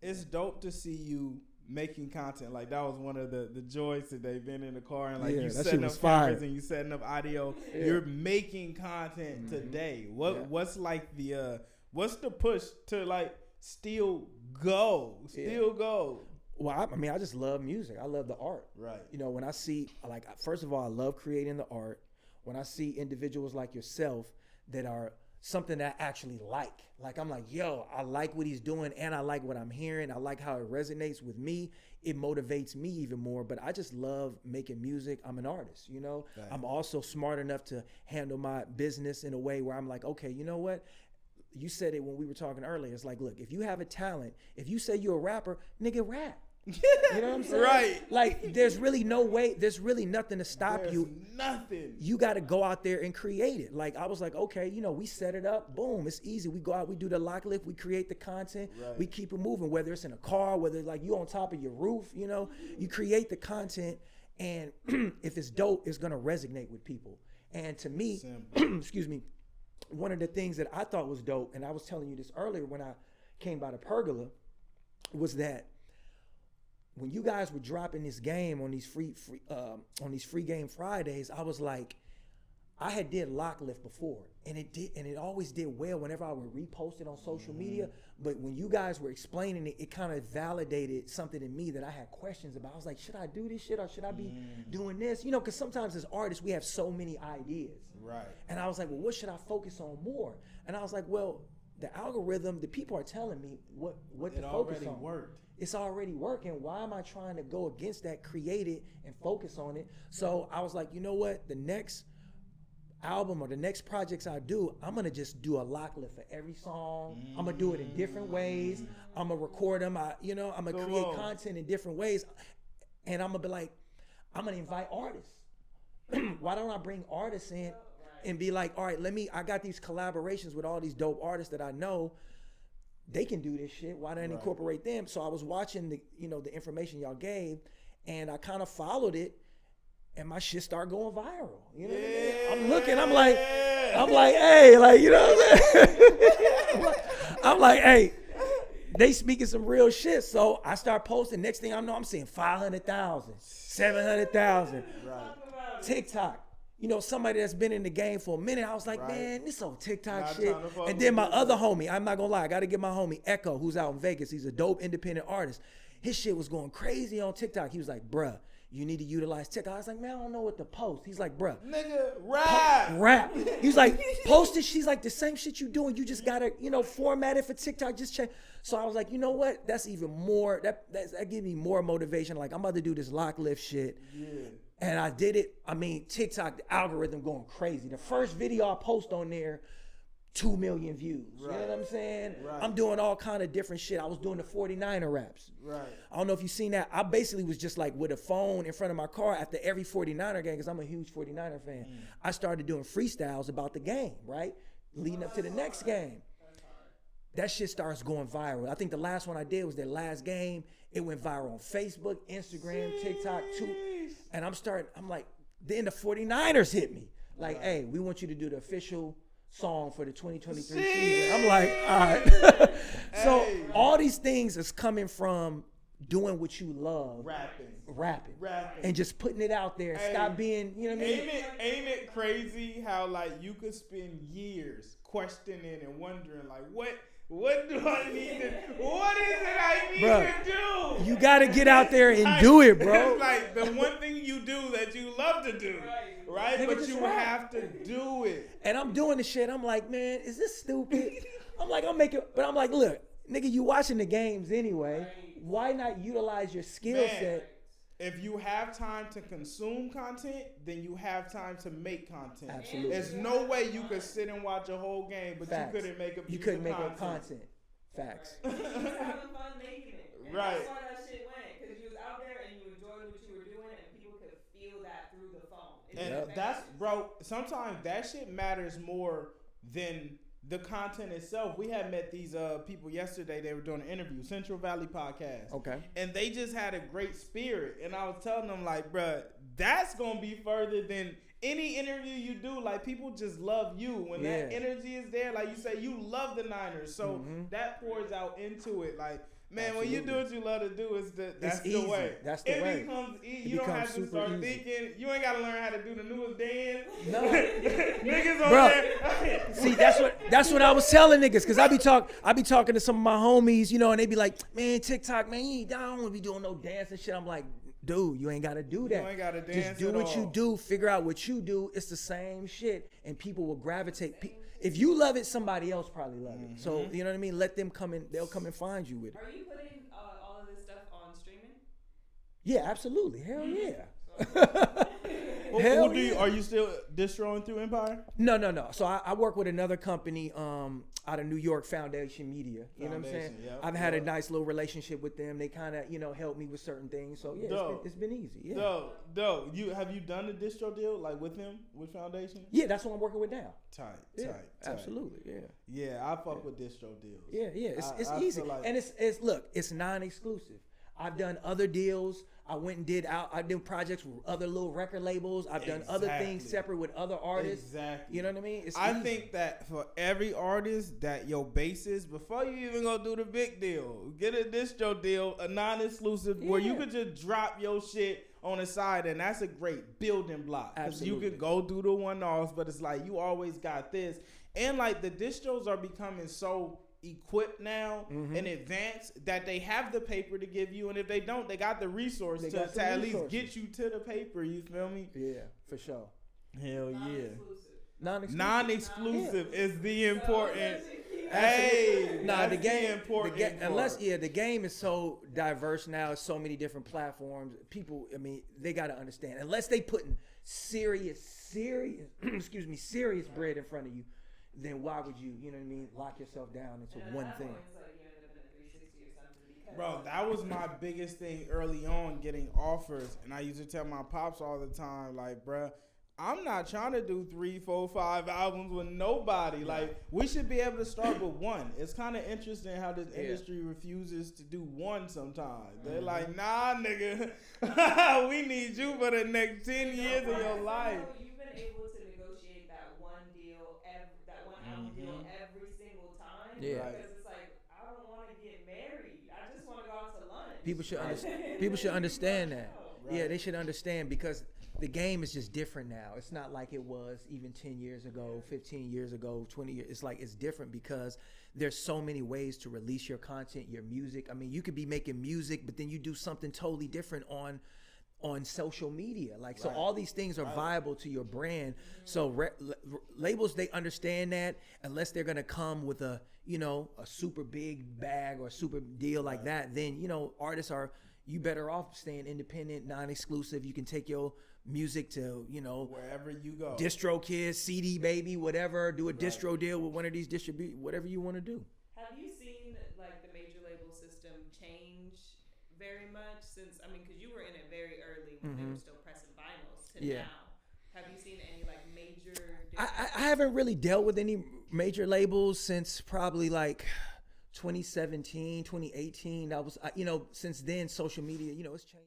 it's dope to see you making content. Like that was one of the joys today, being in the car and like you setting up cameras and you setting up audio. You're making content today. What's like the what's the push to like still go? Well, I mean, I just love music. I love the art. Right. You know, when I see, like, first of all, I love creating the art. When I see individuals like yourself that are something that I actually like I'm like, yo, I like what he's doing and I like what I'm hearing. I like how it resonates with me. It motivates me even more. But I just love making music. I'm an artist, you know. Right. I'm also smart enough to handle my business in a way where I'm like, okay, you know what? You said it when we were talking earlier. It's like, look, if you have a talent, if you say you're a rapper, nigga, rap. You know what I'm saying? Right. Like, there's really no way, there's really nothing to stop you. Nothing. You got to go out there and create it. Like, I was like, okay, you know, we set it up. Boom. It's easy. We go out, we do the lock lift, we create the content, we keep it moving, whether it's in a car, whether like you on top of your roof, you know, you create the content. And if it's dope, it's going to resonate with people. And to me, excuse me, one of the things that I thought was dope, and I was telling you this earlier when I came by the pergola, was that when you guys were dropping this game on these free game Fridays, I was like, I had did lock lift before, and it always did well whenever I would repost it on social media. But when you guys were explaining it, it kind of validated something in me that I had questions about. I was like, should I do this shit or should I be doing this? You know, because sometimes as artists we have so many ideas. Right. And I was like, well, what should I focus on more? And I was like, well, the algorithm, the people are telling me what to focus on. It already worked. It's already working. Why am I trying to go against that, create it, and focus on it? So I was like, you know what? The next album or the next projects I do, I'm gonna just do a lock lift for every song. I'm gonna do it in different ways. I'm gonna record them. I'm gonna create content in different ways. And I'm gonna be like, I'm gonna invite artists. Why don't I bring artists in and be like, all right, I got these collaborations with all these dope artists that I know. They can do this shit. Why don't I incorporate them? So I was watching the information y'all gave, and I kind of followed it, and my shit started going viral. You know what I mean? I'm looking, I'm like, hey, like, you know what I'm saying? I'm like, hey, they speaking some real shit. So I start posting. Next thing I know, I'm seeing 500,000, 700,000. Right. TikTok. You know, somebody that's been in the game for a minute, I was like, man, this old TikTok shit. And then my other homie, I'm not gonna lie, I gotta get my homie Echo, who's out in Vegas. He's a dope independent artist. His shit was going crazy on TikTok. He was like, bruh, you need to utilize TikTok. I was like, man, I don't know what to post. He's like, bruh. Nigga, rap. He's like, post it. She's like, the same shit you doing. You just gotta, format it for TikTok. Just check. So I was like, you know what? That's even more, that gives me more motivation. Like, I'm about to do this lock lift shit. Yeah. And I did it. I mean, TikTok, the algorithm going crazy. The first video I post on there, 2 million views. Right. You know what I'm saying? Right. I'm doing all kind of different shit. I was doing the 49er raps. Right. I don't know if you've seen that. I basically was just like with a phone in front of my car after every 49er game, because I'm a huge 49er fan. I started doing freestyles about the game, right? Leading up to the next game. That shit starts going viral. I think the last one I did was their last game. It went viral on Facebook, Instagram, TikTok, too. And I'm like, then the 49ers hit me. Like, hey, we want you to do the official song for the 2023 season. I'm like, all right. So all these things is coming from doing what you love. Rapping. And just putting it out there. Stop being, you know what I mean? Ain't it crazy how like you could spend years questioning and wondering like what do I need to, what is it I need to do? You got to get out there and do it, bro. It's like the one thing you do that you love to do, right? But you have to do it. And I'm doing the shit. I'm like, man, is this stupid? I'm like, but I'm like, look, nigga, you watching the games anyway. Why not utilize your skill set? If you have time to consume content, then you have time to make content. Absolutely. There's no way you could sit and watch a whole game, but Facts. You couldn't make a piece You couldn't of make content. up content. Facts. You was having fun making it. And right. That's why that shit went. Because you was out there and you enjoyed what you were doing, and people could feel that through the phone. And that's, bro, sometimes that shit matters more than the content itself. We had met these people yesterday. They were doing an interview, Central Valley Podcast. Okay. And they just had a great spirit. And I was telling them, like, bruh, that's going to be further than any interview you do. Like, people just love you. When that energy is there, like you say, you love the Niners. So that pours out into it. Like, Man, when you do what you love to do, that's the easy. way. That's the way. It becomes easy. You don't have to start thinking. You ain't got to learn how to do the newest dance. No. Niggas on Bro, there. See, that's what I was telling niggas, because I be talking to some of my homies, you know, and they be like, man, TikTok, man, I don't want to be doing no dance and shit. I'm like, dude, you ain't got to do that. You ain't got to dance. Just do what you do. Figure out what you do. It's the same shit, and people will gravitate. If you love it, somebody else probably love it. So, you know what I mean? Let them come in. They'll come and find you with it. Are you putting all of this stuff on streaming? Yeah, absolutely. Hell yeah. Are you still distroing through Empire? No. So I work with another company out of New York, Foundation Media. You know what I'm saying? Yep, I've had a nice little relationship with them. They kind of, help me with certain things. So yeah, it's been easy. Yeah. Dope. Have you done a distro deal like with him, with Foundation? Yeah, that's what I'm working with now. Tight. Absolutely. Yeah. Yeah, I fuck with distro deals. Yeah. It's easy, and it's non-exclusive. I've done other deals. I went and did projects with other little record labels. I've done other things separate with other artists. Exactly. You know what I mean? I think that for every artist, that your basis, before you even go do the big deal, get a distro deal, a non-exclusive, where you could just drop your shit on the side, and that's a great building block. Because you could go do the one-offs, but it's like you always got this. And like the distros are becoming so equipped now in advance that they have the paper to give you, and if they don't, they got the resource to at least get you to the paper. You feel me? Yeah, for sure. Hell yeah. Non-exclusive is the important. Hey, the game important. The game is so diverse now. It's so many different platforms. People, I mean, they got to understand. Unless they putting serious bread in front of you, then why would you, you know what I mean, lock yourself down into one thing? Bro, that was my biggest thing early on, getting offers. And I used to tell my pops all the time, like, bruh, I'm not trying to do 3, 4, 5 albums with nobody. Like, we should be able to start with one. It's kind of interesting how this industry refuses to do one sometimes. They're like, nah, nigga, we need you for the next 10 years of your life. You've been able to negotiate that one deal, that one album deal every single time. Yeah. Because it's like, I don't want to get married. I just want to go out to lunch. People should understand that. Right. Yeah, they should understand, because the game is just different now. It's not like it was even 10 years ago, 15 years ago, 20 years. It's like it's different because there's so many ways to release your content, your music. I mean, you could be making music, but then you do something totally different on social media. Like, so all these things are viable to your brand. So labels, they understand that, unless they're going to come with a super big bag or a super deal like that, then, artists you better off staying independent, non-exclusive. You can take your music to, wherever you go. DistroKid, CD Baby, whatever. Do a distro deal with one of these whatever you want to do. Have you seen like the major label system change very much since? I mean, because you were in it very early when they were still pressing vinyls to now. Have you seen any like major? I haven't really dealt with any major labels since probably like 2017, 2018. That was, since then social media, it's changed.